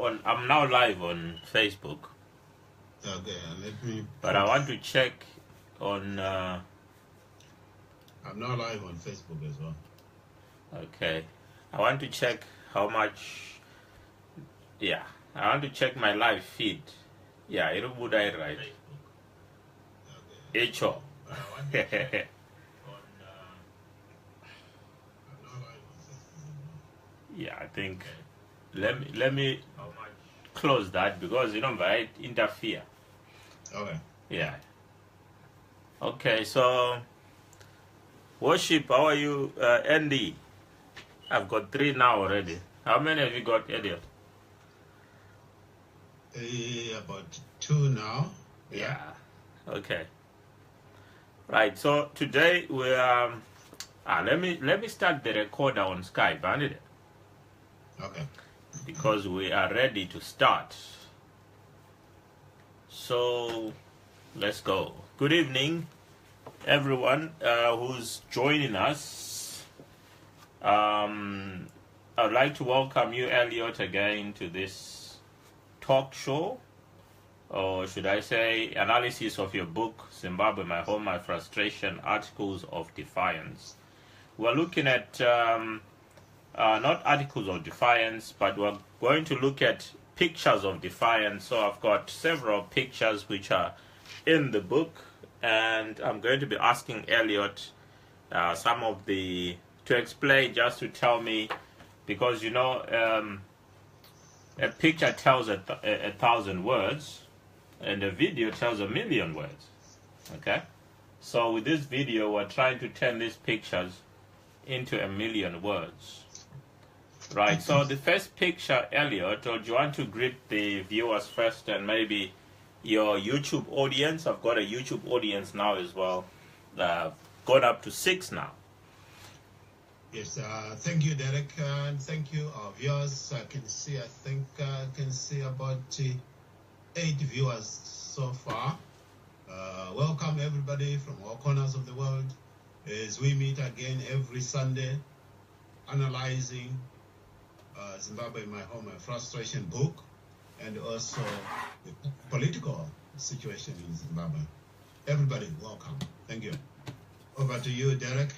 I'm now live on Facebook, Okay, let me. but I want to check on. I'm now live on Facebook as well. Okay, I want to check how much. Yeah, I want to check my live feed. Yeah, it would I right. Okay. Echo. I want to check on. I'm now live on Facebook as well. Yeah, I think. Let me close that because might interfere. Okay. Yeah. Okay, so worship. How are you, Andy? I've got 3 now already. How many have you got, Elliot? About 2 now. Yeah. Okay. Right. So today we let me start the recorder on Skype, ain't it? Okay. Because we are ready to start. So let's go. Good evening, everyone who's joining us. I'd like to welcome you, Elliot, again to this talk show, or should I say analysis of your book, Zimbabwe, My Home, My Frustration, Articles of Defiance. We're looking at not articles of defiance, but we're going to look at pictures of defiance. So I've got several pictures which are in the book, and I'm going to be asking Elliot some of to explain, just to tell me, because a picture tells a 1,000 words and a video tells 1,000,000 words. Okay, so with this video we're trying to turn these pictures into 1,000,000 words. Right, so the first picture, Elliot, or do you want to greet the viewers first and maybe your YouTube audience? I've got a YouTube audience now as well. Gone up to 6 now. Yes, thank you, Derek, and thank you, our viewers. I can see about 8 viewers so far. Welcome, everybody from all corners of the world, as we meet again every Sunday, analyzing Zimbabwe, My Home, My Frustration book, and also the political situation in Zimbabwe. Everybody, welcome. Thank you. Over to you, Derek.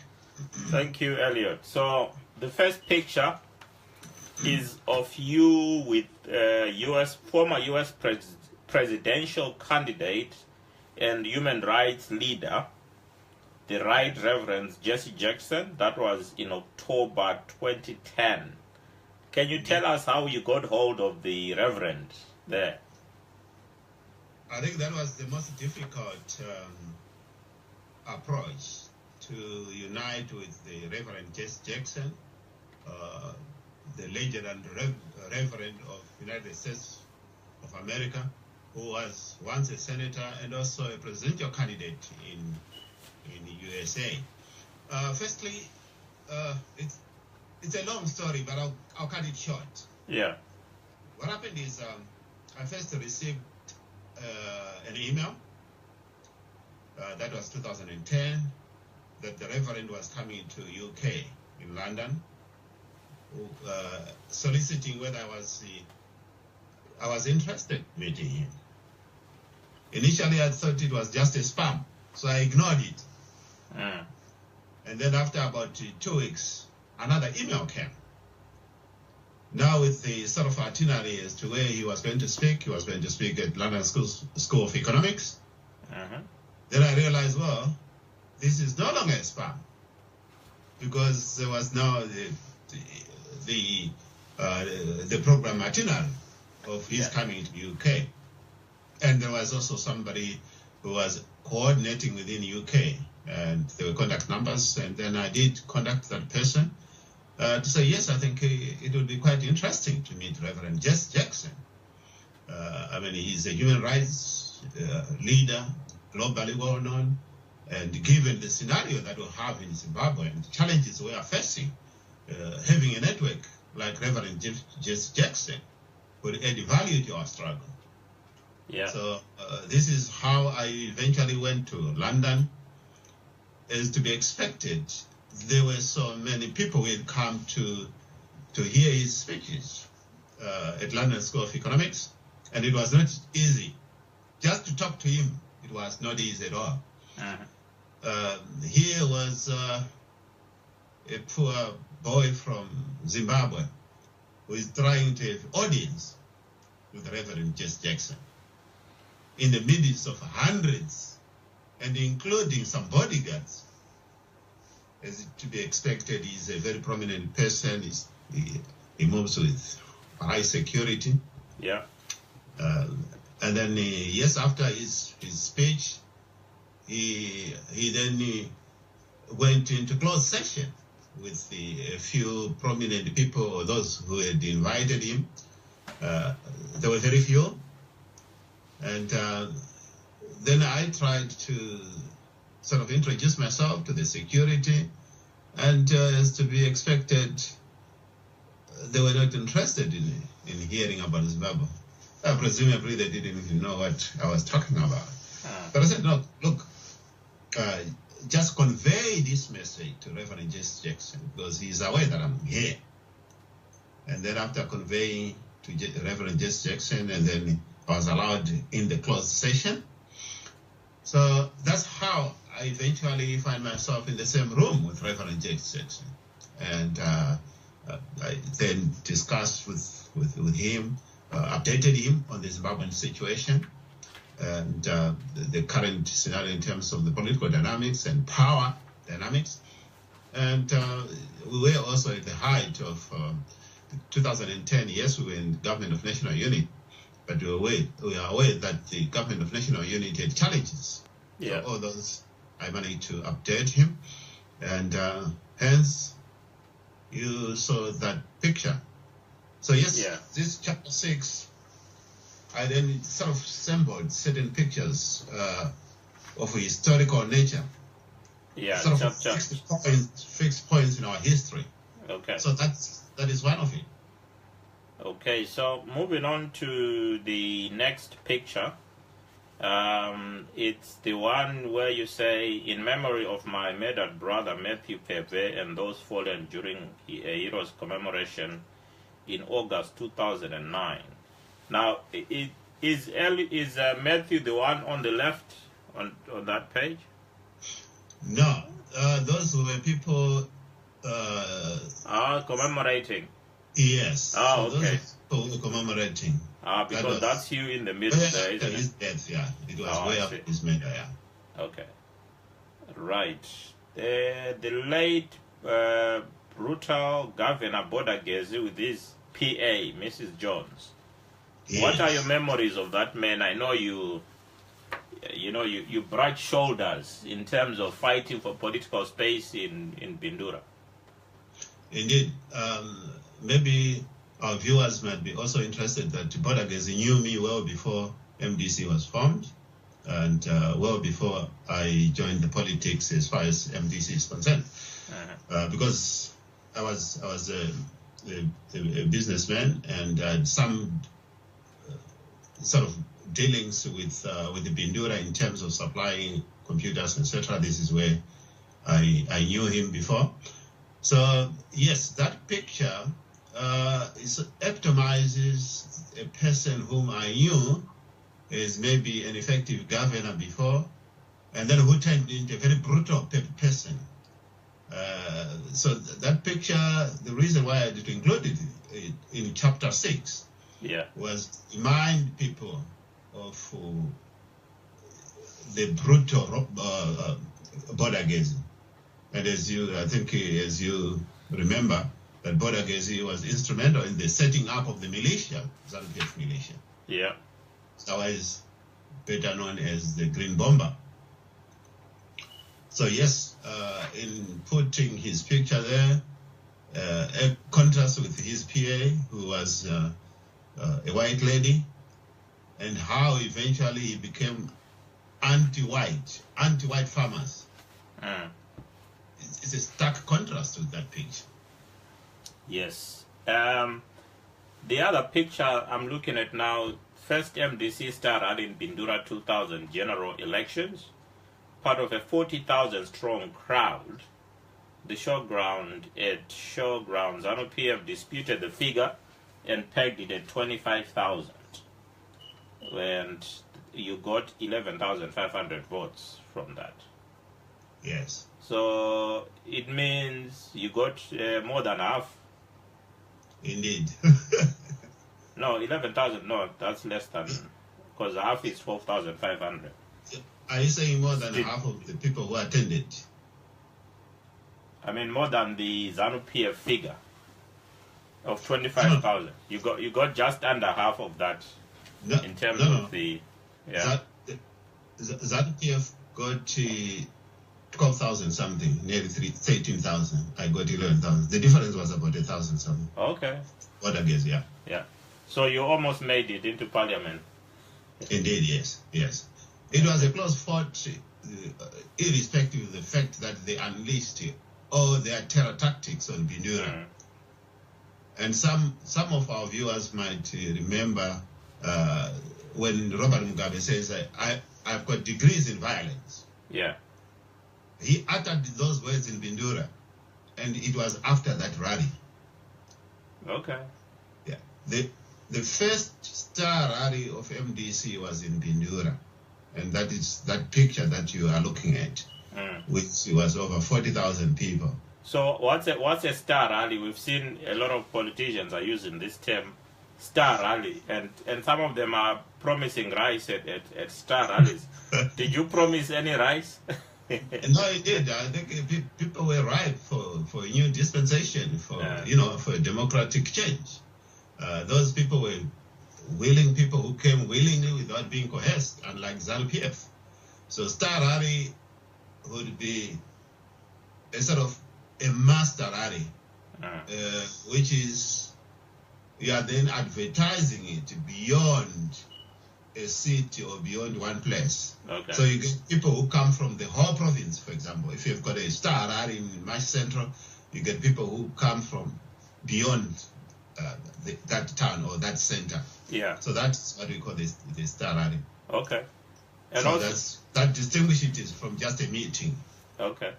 Thank you, Elliot. So the first picture is of you with former U.S. presidential candidate and human rights leader, the Right Reverend Jesse Jackson. That was in October 2010. Can you tell us how you got hold of the Reverend there? I think that was the most difficult approach, to unite with the Reverend Jesse Jackson, the legend and Reverend of United States of America, who was once a senator and also a presidential candidate in the USA. Firstly, it's a long story, but I'll cut it short. Yeah. What happened is I first received an email. That was 2010, that the Reverend was coming to UK in London, soliciting whether I was interested in meeting him. Initially, I thought it was just a spam, so I ignored it. And then after about 2 weeks, another email came. Now with the sort of itinerary as to where he was going to speak. He was going to speak at London School of Economics. Then I realized, well, this is no longer a spam, because there was now the program itinerary of his coming to UK. And there was also somebody who was coordinating within UK, and there were contact numbers, and then I did contact that person to say, yes, I think it would be quite interesting to meet Reverend Jesse Jackson. I mean, he's a human rights leader, globally well known, and given the scenario that we have in Zimbabwe and the challenges we are facing, having a network like Reverend Jesse Jackson would add value to our struggle. Yeah. So this is how I eventually went to London. As to be expected, there were so many people who had come to hear his speeches. at London School of Economics, and it was not easy. Just to talk to him, it was not easy at all. He was a poor boy from Zimbabwe who is trying to have audience with Reverend Jesse Jackson in the midst of hundreds, and including some bodyguards. As to be expected, he's a very prominent person. He moves with high security. Yeah. And then, yes, after his speech, he then went into closed session with a few prominent people, or those who had invited him. There were very few. And then I tried to sort of introduce myself to the security, and as to be expected, they were not interested in hearing about Zimbabwe. Presumably they didn't even know what I was talking about. But I said, no, look, just convey this message to Reverend Jesse Jackson, because he's aware that I'm here. And then after conveying to Reverend Jesse Jackson, and then I was allowed in the closed session. So that's how I eventually find myself in the same room with Reverend Jesse Jackson. And I then discussed with him, updated him on the Zimbabwean situation, and the current scenario in terms of the political dynamics and power dynamics. And we were also at the height of 2010. Yes, we were in Government of National Unity, but we are aware that the Government of National Unity had challenges. Yeah. So all those, I managed to update him, and hence you saw that picture. So yes, this chapter 6, I then sort of assembled certain pictures of a historical nature. Yeah, sort of fixed points in our history. Okay. So that is one of it. Okay, so moving on to the next picture. It's the one where you say, in memory of my murdered brother Matthew Peve and those fallen during a hero's commemoration in August 2009. Now, is Matthew the one on the left on that page? No, those were people commemorating. Yes. Oh, so okay. Those people were commemorating. Because that's you in the middle there, isn't it? His death, yeah. It was way after his murder, yeah. Okay. Right. The late brutal Governor Bodagezi with his PA, Mrs. Jones. Yes. What are your memories of that man? I know you bright shoulders in terms of fighting for political space in Bindura. Indeed. Maybe our viewers might be also interested that Bodagezi knew me well before MDC was formed, and well before I joined the politics as far as MDC is concerned. Because I was a businessman, and had some sort of dealings with the Bindura in terms of supplying computers, etc. This is where I knew him before. So yes, that picture epitomizes a person whom I knew as maybe an effective governor before, and then who turned into a very brutal person. So that picture, the reason why I did include it in chapter 6 was to remind people of the brutal Bodagezi. And as you remember, that Bodagezi was instrumental in the setting up of the militia, ZANU-PF militia. Yeah. Otherwise better known as the Green Bomber. So yes, in putting his picture there, a contrast with his PA, who was a white lady, and how eventually he became anti-white farmers. It's a stark contrast with that picture. Yes. The other picture I'm looking at now, first MDC started in Bindura 2000 general elections, part of a 40,000 strong crowd. The showground, ZANU-PF disputed the figure and pegged it at 25,000, and you got 11,500 votes from that. Yes. So it means you got more than half. Indeed. No, 11,000. No, that's less than, because half is 12,500. Are you saying more than half of the people who attended? I mean, more than the ZANU-PF figure of 25,000. You got just under half of that in terms of the. Yeah. ZANU-PF got 12,000 something, nearly 13,000. I got 11,000. The difference was about 1,000 something. Okay. What I guess, yeah. Yeah. So you almost made it into parliament. Indeed, yes. It was a close fought, irrespective of the fact that they unleashed all their terror tactics on Bindura. And some of our viewers might remember when Robert Mugabe says, I've got degrees in violence. Yeah. He uttered those words in Bindura, and it was after that rally. Okay. Yeah. The first star rally of MDC was in Bindura, and that is that picture that you are looking at, which was over 40,000 people. So what's a star rally? We've seen a lot of politicians are using this term, star rally, and some of them are promising rice at star rallies. Did you promise any rice? No, I did. I think people were ripe for a new dispensation, for democratic change. Those people were willing people who came willingly without being coerced, unlike ZANU-PF. So Star Rally would be a sort of a master rally, which is, you are then advertising it beyond a city or beyond one place. Okay. So you get people who come from the whole province, for example. If you've got a Star Rally in Mash Central, you get people who come from beyond that town or that center. Yeah. So that's what we call the Star Rally. Okay. And so also, that distinguishes it from just a meeting. Okay.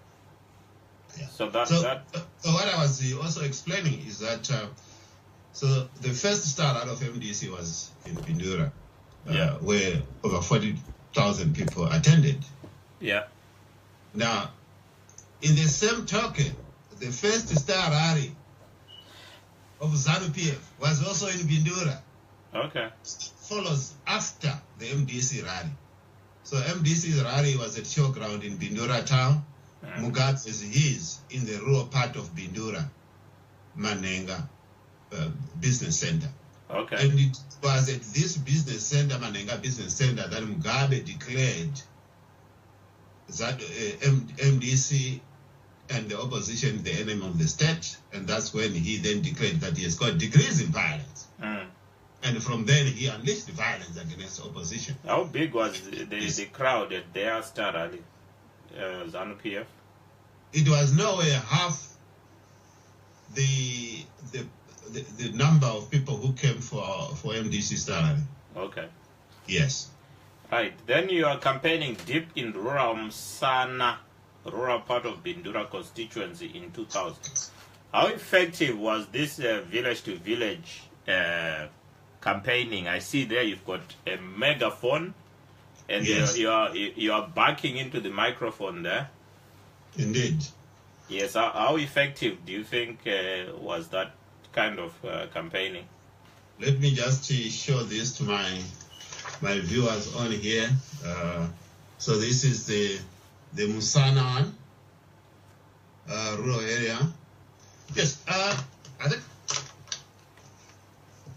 Yeah. So what I was also explaining is that so the first Star Rally of MDC was in Bindura, where over 40,000 people attended. Yeah. Now, in the same token, the first Star Rally of ZANU-PF was also in Bindura. Okay. Follows after the MDC rally. So MDC's rally was at showground in Bindura town. Mugabe is his in the rural part of Bindura, Manenga business center. Okay. And it was at this business center, Manenga business center, that Mugabe declared that MDC and the opposition the enemy of the state, and that's when he then declared that he has got degrees in violence. And from then he unleashed violence against opposition. How big was the crowd at their Star Rally, ZANU-PF? It was nowhere half the number of people who came for MDC Star Rally. Okay. Yes. Right. Then you are campaigning deep in rural Msana, rural part of Bindura constituency in 2000. How effective was this village-to-village campaigning? I see there you've got a megaphone, and yes. you are backing into the microphone there. Indeed. Yes. How effective do you think was that kind of campaigning? Let me just show this to my viewers on here. So this is the Musana one, rural area. Yes, I think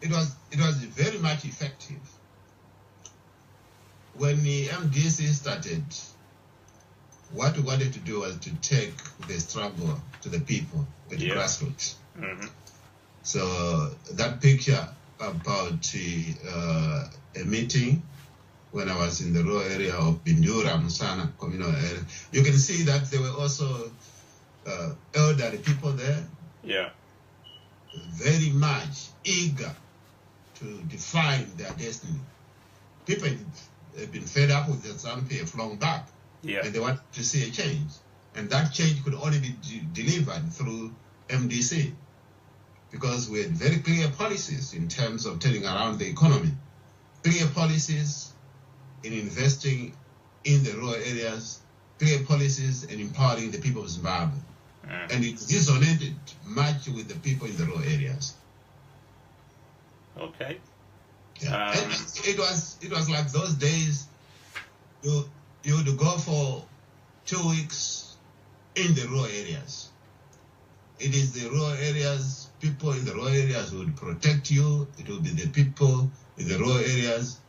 it was very much effective. When the MDC started, what we wanted to do was to take the struggle to the people, the grassroots. So that picture about a meeting when I was in the rural area of Bindura, Musana communal area, you can see that there were also elderly people there. Yeah. Very much eager to define their destiny. People have been fed up with the ZANU-PF long back. Yeah. And they want to see a change. And that change could only be delivered through MDC. because we had very clear policies in terms of turning around the economy, clear policies in investing in the rural areas, clear policies in empowering the people of Zimbabwe. And it resonated much with the people in the rural areas. Okay. Yeah. It was like those days you would go for 2 weeks in the rural areas. It is the rural areas, people in the rural areas who would protect you. It would be the people in the rural areas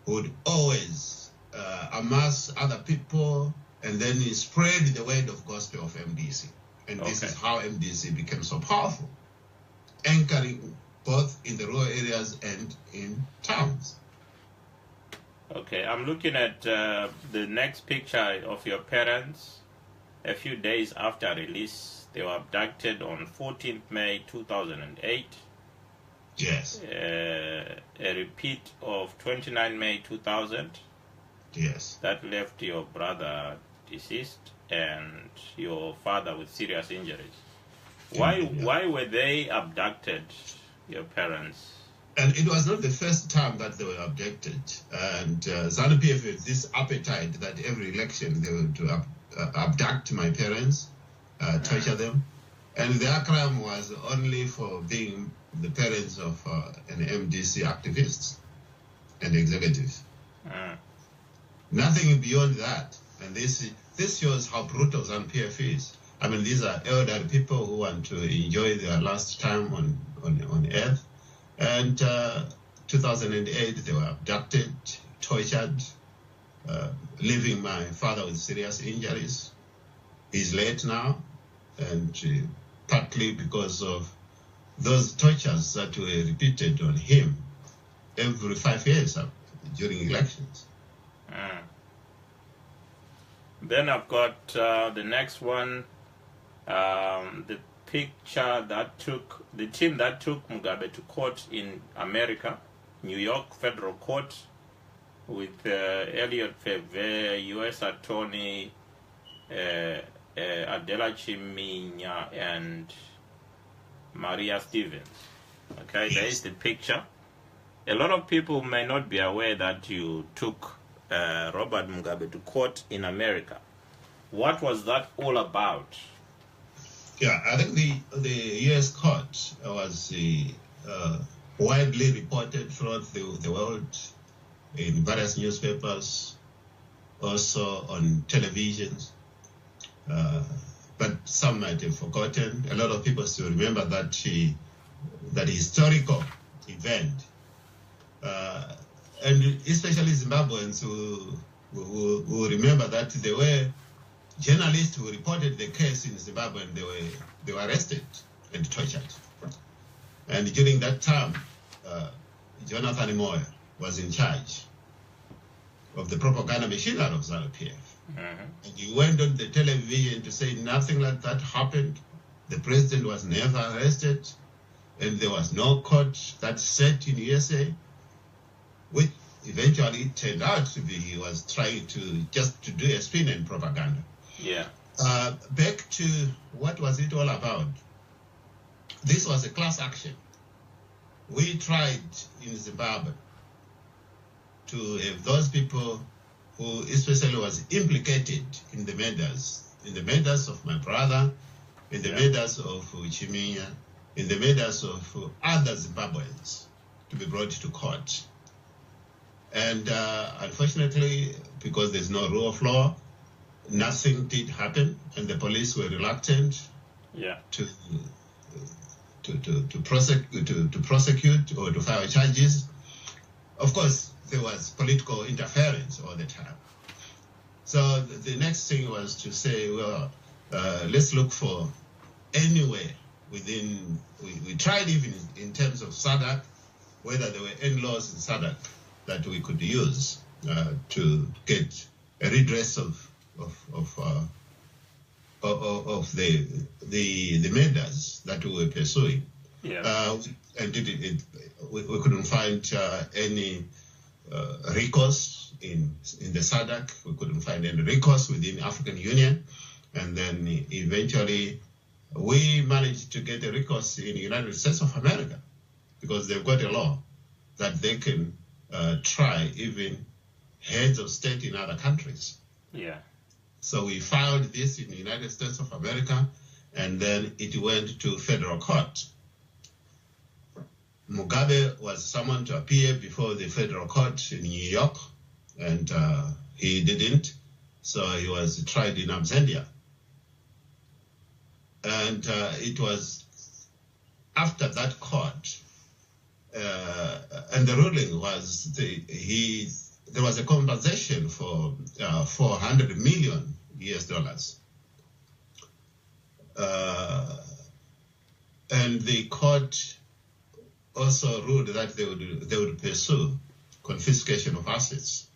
who would always amass other people and then spread the word of gospel of MDC. And this is how MDC became so powerful, anchoring both in the rural areas and in towns. Okay, I'm looking at the next picture of your parents. A few days after release, they were abducted on 14th May 2008. Yes. A repeat of 29 May 2000. Yes. That left your brother deceased and your father with serious injuries. Why were they abducted, your parents? And it was not the first time that they were abducted. And ZANU-PF had this appetite that every election they would abduct my parents, torture them. And their crime was only for being the parents of an MDC activist and executive. Nothing beyond that. And this shows how brutal ZANU-PF is. I mean, these are elderly people who want to enjoy their last time on earth. And 2008, they were abducted, tortured, leaving my father with serious injuries. He's late now, and partly because of those tortures that were repeated on him every 5 years during elections. Then I've got the next one, the picture that took the team that took Mugabe to court in America, New York Federal Court, with Elliot Feve, U.S. Attorney Adela Chiminya, and Maria Stevens. Okay, yes. There is the picture. A lot of people may not be aware that you took Robert Mugabe to court in America. What was that all about? Yeah, I think the U.S. court was widely reported throughout the world in various newspapers, also on televisions. But some might have forgotten. A lot of people still remember that historical event. And especially Zimbabweans who remember that there were journalists who reported the case in Zimbabwe, and they were arrested and tortured. And during that time, Jonathan Moyo was in charge of the propaganda machinery of ZANU-PF. And he went on the television to say nothing like that happened. The president was never arrested, and there was no court that set in USA, which eventually turned out to be he was trying to do a spin and propaganda. Yeah. Back to what was it all about? This was a class action. We tried in Zimbabwe to have those people who especially was implicated in the murders of my brother, in the murders of Chiminya, in the murders of other Zimbabweans, to be brought to court. And unfortunately, because there's no rule of law, nothing did happen, and the police were reluctant to prosecute or to file charges. Of course, there was political interference all the time. So the next thing was to say, well, let's look for anywhere within. We tried even in terms of SADC, whether there were any laws in SADC that we could use to get a redress of the murders that we were pursuing. Yeah. And we couldn't find any recourse in the SADC. We couldn't find any recourse within African Union. And then eventually we managed to get a recourse in the United States of America because they've got a law that they can try even heads of state in other countries. Yeah. So we filed this in the United States of America, and then it went to federal court. Mugabe was summoned to appear before the federal court in New York, and he didn't, so he was tried in absentia. And it was after that court, and the ruling was there was a compensation for $400 million US. And the court also ruled that they would pursue confiscation of assets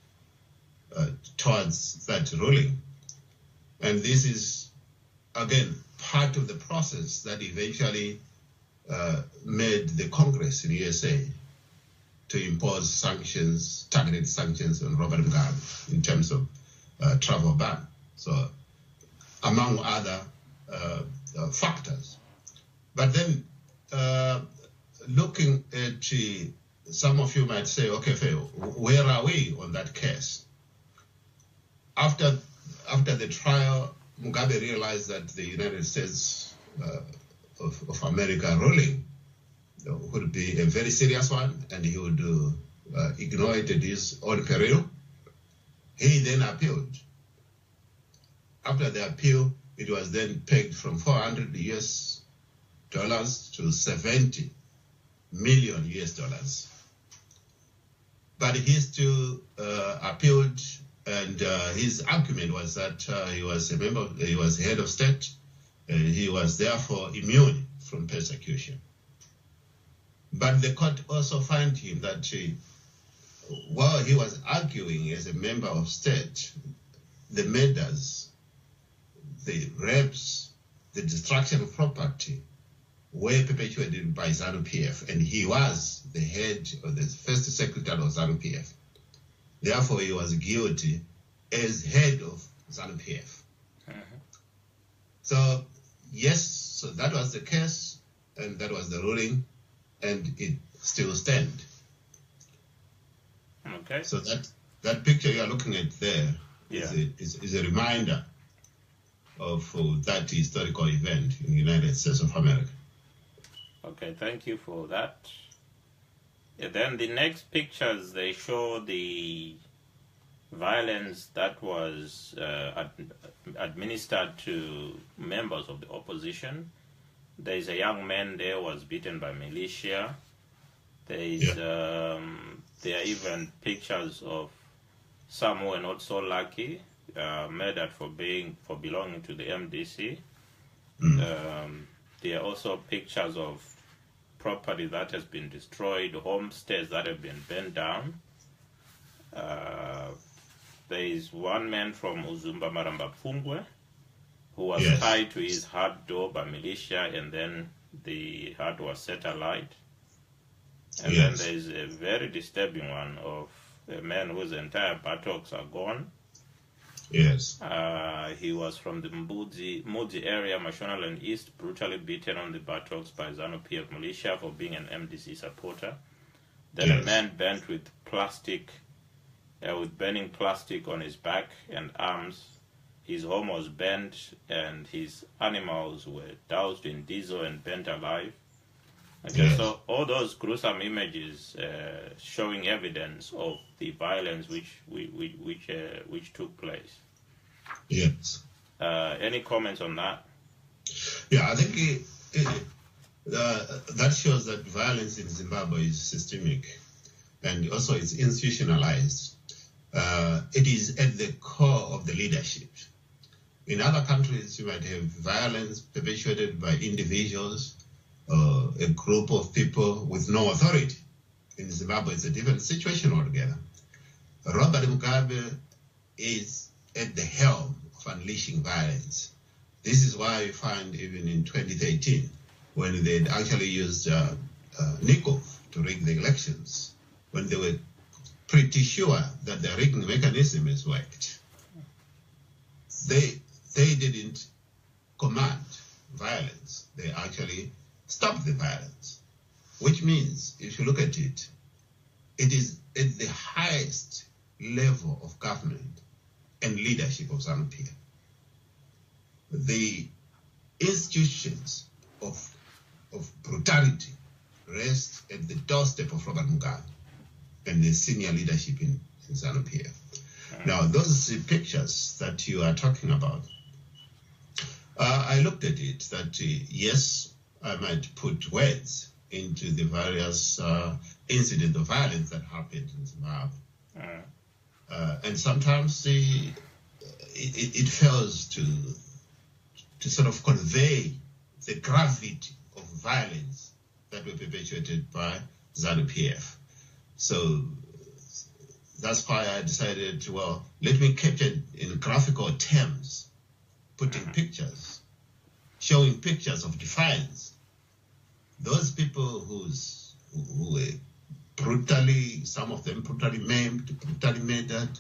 towards that ruling. And this is, again, part of the process that eventually made the Congress in the USA to impose sanctions, targeted sanctions on Robert Mugabe in terms of travel ban. So, among other factors. But then, looking at some of you might say, okay, where are we on that case? After the trial, Mugabe realized that the United States of America ruling would be a very serious one, and he would ignore it at his own peril. He then appealed. After the appeal, it was then pegged from $400 US to 70 million US. But he still appealed, and his argument was that he was head of state, and he was therefore immune from persecution. But the court also found him that while he was arguing as a member of state, the murders, the rapes, the destruction of property were perpetuated by ZANU-PF, and he was the head of the first secretary of ZANU-PF. Therefore, he was guilty as head of ZANU-PF. So, yes, so that was the case, and that was the ruling, and it still stands. Okay. So that picture you are looking at there is a reminder of that historical event in the United States of America. Okay, thank you for that. Yeah, then the next pictures, they show the violence that was administered to members of the opposition. There is a young man there was beaten by militia. There are even pictures of some who were not so lucky, murdered for belonging to the MDC. There are also pictures of property that has been destroyed, homesteads that have been burned down. There is one man from Uzumba Maramba Pfungwe who was tied to his hut door by militia, and then the hut was set alight. And then there is a very disturbing one of a man whose entire buttocks are gone. Yes. He was from the Mudzi area, Mashonaland East, brutally beaten on the buttocks by ZANU-PF militia for being an MDC supporter. Then a man burnt with plastic, with burning plastic on his back and arms. His home was burnt, and his animals were doused in diesel and burnt alive. Okay, so all those gruesome images showing evidence of the violence which took place. Yes. Any comments on that? Yeah, I think that shows that violence in Zimbabwe is systemic, and also it's institutionalized. It is at the core of the leadership. In other countries, you might have violence perpetuated by individuals, a group of people with no authority. In Zimbabwe, it's a different situation altogether. Robert Mugabe is at the helm of unleashing violence. This is why you find even in 2013, when they actually used Nikov to rig the elections, when they were pretty sure that the rigging mechanism has worked, they didn't command violence. They actually stopped the violence, which means, if you look at it, it is at the highest level of government and leadership of ZANU-PF. The institutions of brutality rest at the doorstep of Robert Mugabe and the senior leadership in ZANU-PF. Now, those pictures that you are talking about, I looked at it that, yes, I might put words into the various incidents of violence that happened in Zimbabwe. And sometimes it fails to sort of convey the gravity of violence that were perpetuated by ZANU-PF. So that's why I decided, well, let me capture in graphical terms, putting pictures, showing pictures of defiance. Those people who were brutally, some of them brutally maimed, brutally murdered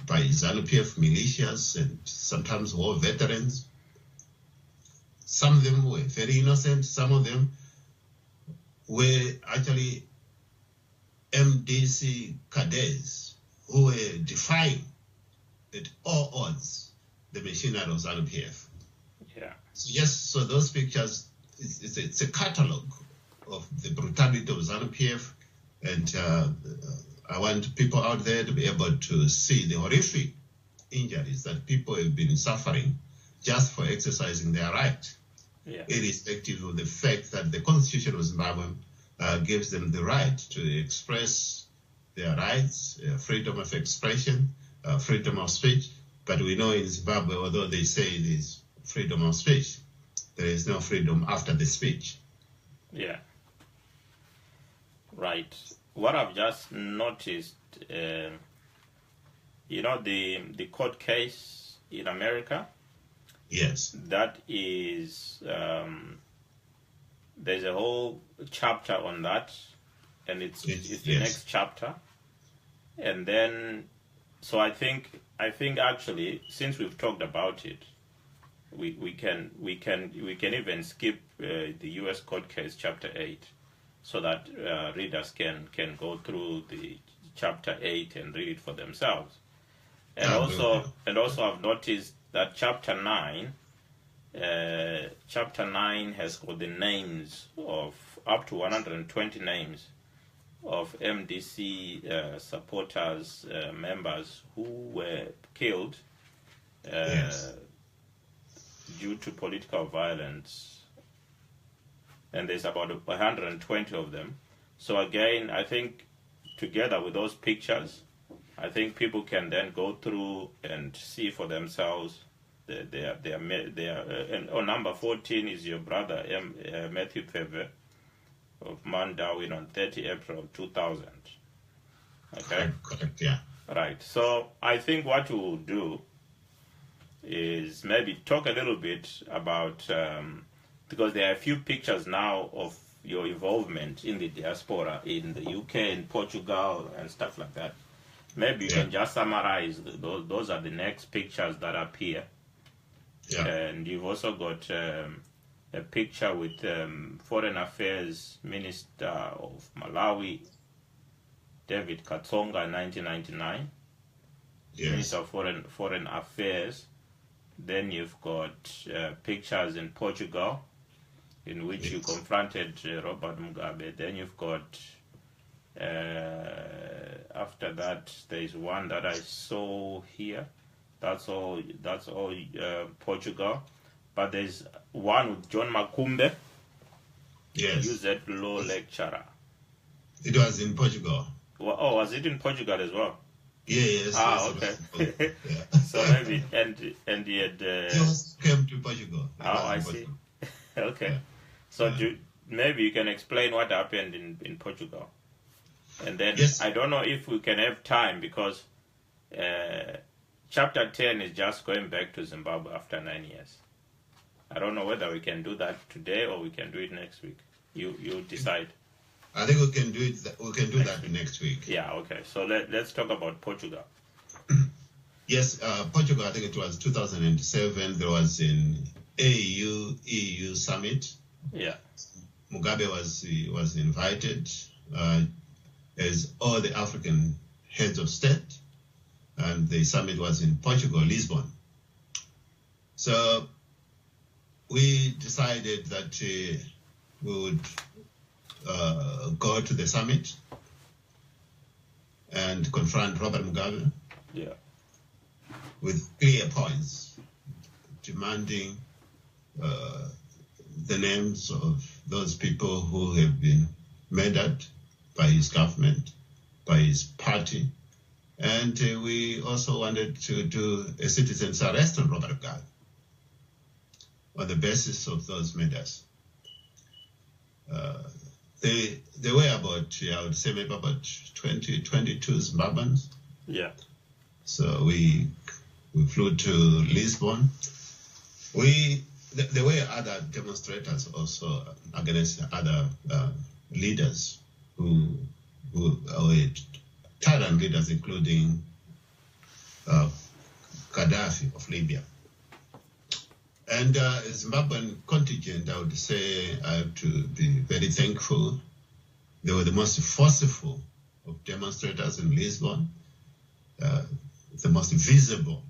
by ZANU-PF militias and sometimes war veterans. Some of them were very innocent. Some of them were actually MDC cadets who were defying at all odds the machinery of ZANU-PF. Yeah. Yes, so those pictures, it's a catalogue of the brutality of ZANU-PF, and I want people out there to be able to see the horrific injuries that people have been suffering just for exercising their right, irrespective of the fact that the Constitution of Zimbabwe gives them the right to express their rights, freedom of expression, freedom of speech. But we know in Zimbabwe, although they say there's freedom of speech, there is no freedom after the speech. Yeah. Right. What I've just noticed, the court case in America. Yes. That is, there's a whole chapter on that, and it's the next chapter. And then, so I think actually, since we've talked about it, we can even skip the U.S. court case chapter 8, so that readers can go through the chapter 8 and read it for themselves. And also I've noticed that chapter 9 has got the names of up to 120 names of MDC supporters, members who were killed due to political violence. And there's about 120 of them. So again, I think together with those pictures, I think people can then go through and see for themselves. And on number 14 is your brother Matthew Peve of Mandarwin on 30 April 2000. Okay. Correct. Yeah. Right. So I think what we will do is maybe talk a little bit about. Because there are a few pictures now of your involvement in the diaspora in the UK and Portugal and stuff like that. Maybe you can just summarize those are the next pictures that appear. Yeah. And you've also got a picture with Foreign Affairs Minister of Malawi, David Katsonga, in 1999. Yes. Minister of Foreign Affairs. Then you've got pictures in Portugal, in which you confronted Robert Mugabe. Then you've got, after that, there is one that I saw here. That's all Portugal. But there's one with John Makumbe, UZ law lecturer. It was in Portugal. Oh, was it in Portugal as well? Yes. Okay. So maybe, and he had... he also came to Portugal. I see. Okay. So maybe you can explain what happened in Portugal. And then I don't know if we can have time, because chapter 10 is just going back to Zimbabwe after 9 years. I don't know whether we can do that today or we can do it next week. You decide. I think we can do it. We can do that next week. Yeah. Okay. So let's talk about Portugal. Yes, Portugal. I think it was 2007. There was in AU-EU summit. Yeah. Mugabe was invited, as all the African heads of state, and the summit was in Portugal, Lisbon. So we decided that we would go to the summit and confront Robert Mugabe. Yeah. With clear points, demanding the names of those people who have been murdered by his government, by his party. And we also wanted to do a citizen's arrest on Robert Mugabe on the basis of those murders. There were about, I would say maybe about 22 Zimbabweans. Yeah. So we flew to Lisbon. There were other demonstrators also against other leaders who were tyrant leaders, including Gaddafi of Libya. And Zimbabwean contingent, I would say, I have to be very thankful. They were the most forceful of demonstrators in Lisbon, the most visible.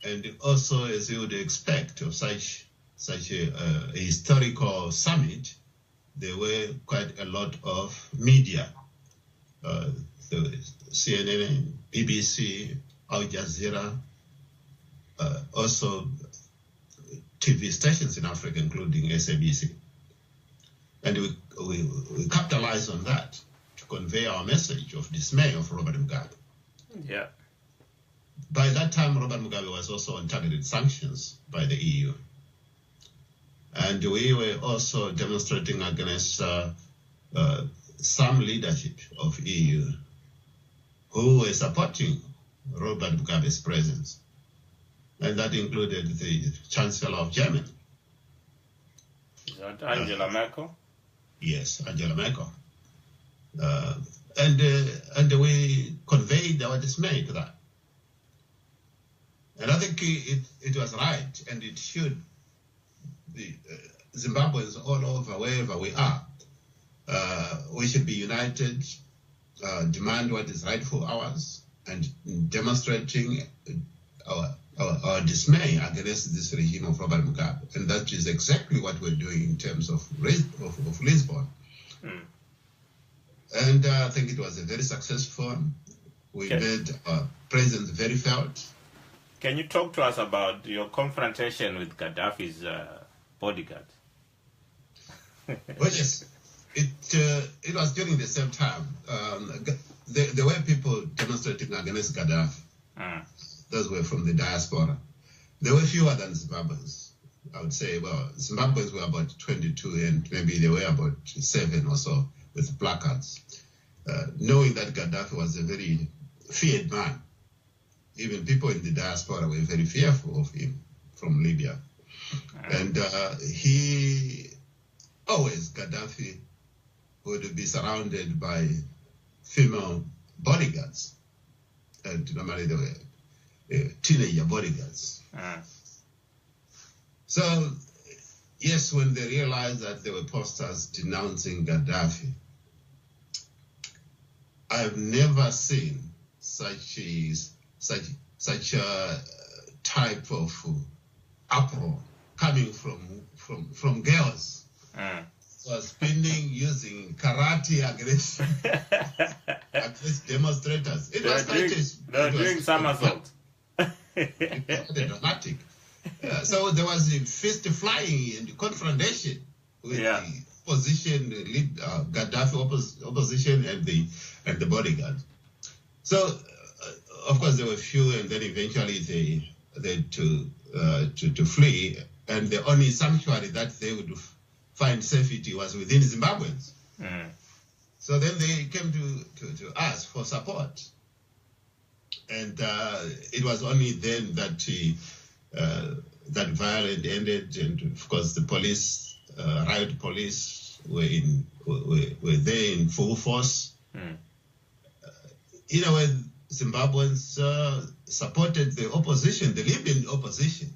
And also, as you would expect of such a historical summit, there were quite a lot of media. The CNN, BBC, Al Jazeera, also TV stations in Africa, including SABC. And we capitalized on that to convey our message of dismay of Robert Mugabe. Yeah. By that time, Robert Mugabe was also on targeted sanctions by the EU. And we were also demonstrating against some leadership of EU who were supporting Robert Mugabe's presence. And that included the Chancellor of Germany. Is that Angela Merkel? Yes, Angela Merkel. And we conveyed our dismay to that. And I think it was right, and it should be. Zimbabweans all over, wherever we are, we should be united, demand what is rightful ours, and demonstrating our dismay against this regime of Robert Mugabe. And that is exactly what we're doing in terms of Lisbon. Mm. And I think it was a very successful one. We made our presence very felt. Can you talk to us about your confrontation with Gaddafi's bodyguard? Well, yes. It was during the same time. There were people demonstrating against Gaddafi. Mm. Those were from the diaspora. There were fewer than Zimbabweans. I would say, well, Zimbabweans were about 22, and maybe there were about 7 or so with placards. Knowing that Gaddafi was a very feared man. Even people in the diaspora were very fearful of him from Libya. And Gaddafi would be surrounded by female bodyguards. And normally they were teenager bodyguards. So, yes, when they realized that there were posters denouncing Gaddafi, I've never seen such a type of uproar coming from girls. So spinning, using karate against demonstrators. It was doing somersault. It was dramatic. So there was a fist flying and confrontation with the opposition, Gaddafi opposition, and the bodyguard. So, of course, there were few, and then eventually they to flee, and the only sanctuary that they would find safety was within Zimbabweans. Mm. So then they came to us for support, and it was only then that that violence ended, and of course the police, riot police, were there in full force. Mm. In a way, Zimbabweans supported the opposition, the Libyan opposition,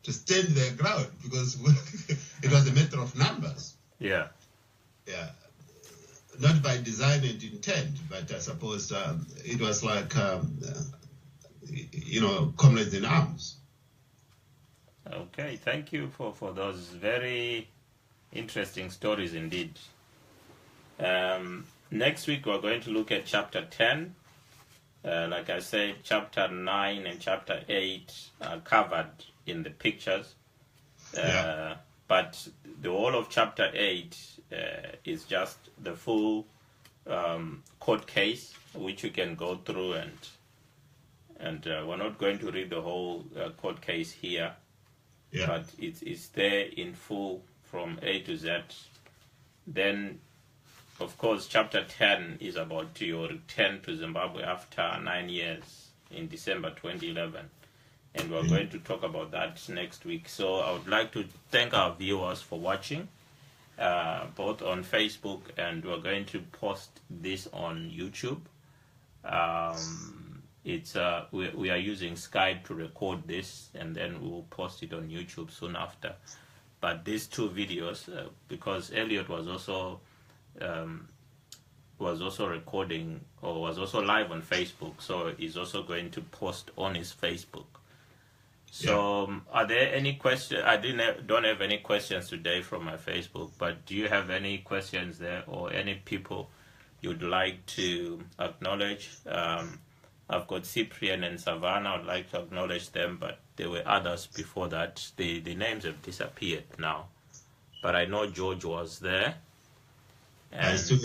to stand their ground because it was a matter of numbers. Yeah. Yeah. Not by design and intent, but I suppose it was like, comrades in arms. Okay, thank you for those very interesting stories indeed. Next week we're going to look at chapter 10. Like I said, chapter 9 and chapter 8 are covered in the pictures. But the whole of chapter 8 is just the full court case, which you can go through, and we're not going to read the whole court case here, but it's there in full from A to Z. Then, of course, chapter 10 is about your return to Zimbabwe after 9 years in December 2011. And we're going to talk about that next week. So I would like to thank our viewers for watching, both on Facebook, and we're going to post this on YouTube. We are using Skype to record this, and then we'll post it on YouTube soon after. But these two videos, because Elliot was also recording, or was also live on Facebook, so he's also going to post on his Facebook. So, are there any questions? I don't have any questions today from my Facebook, but do you have any questions there, or any people you'd like to acknowledge? I've got Cyprian and Savannah. I'd like to acknowledge them, but there were others before that. The names have disappeared now, but I know George was there. And, I still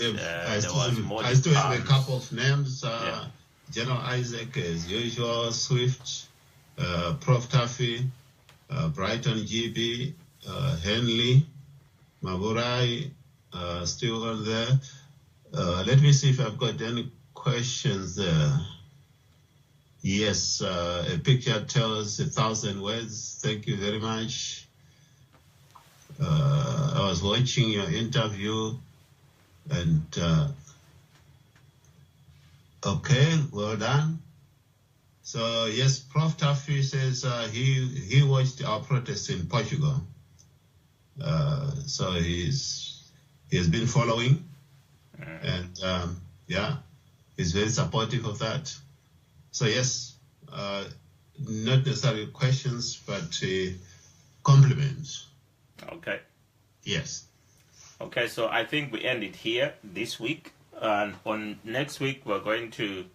have a couple of names. General Isaac, as usual, Swift, Prof. Taffy, Brighton GB, Henley, Maburai, still on there. Let me see if I've got any questions there. Yes, a picture tells 1,000 words. Thank you very much. I was watching your interview, and okay, well done. So yes, Prof. Taffy says he watched our protests in Portugal. So he has been following, and he's very supportive of that. So yes, not necessarily questions, but compliments. Okay. Yes. Okay, so I think we end it here this week. And on next week, we're going to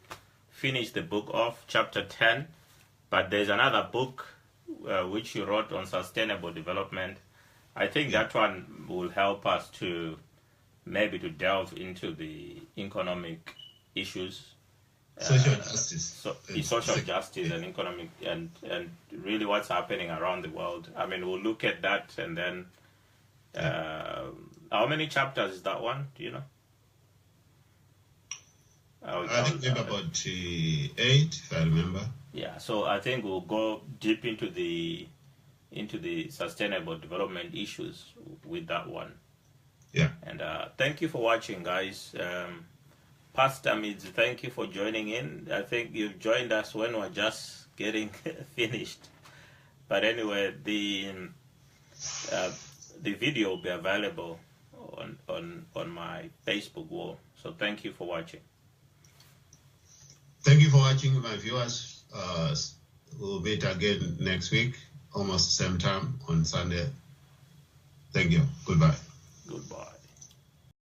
finish the book off, chapter 10. But there's another book which you wrote on sustainable development. I think that one will help us to maybe to delve into the economic issues. Social justice. Social justice and economic, and really what's happening around the world. I mean, we'll look at that, and then how many chapters is that one? Do you know? I think maybe about 8, if I remember. Yeah, so I think we'll go deep into the sustainable development issues with that one. Yeah. And thank you for watching, guys. Pastor Mids, thank you for joining in. I think you've joined us when we're just getting finished. But anyway, the video will be available on my Facebook wall. So thank you for watching. Thank you for watching, my viewers. We'll meet again next week, almost same time on Sunday. Thank you. Goodbye. Goodbye.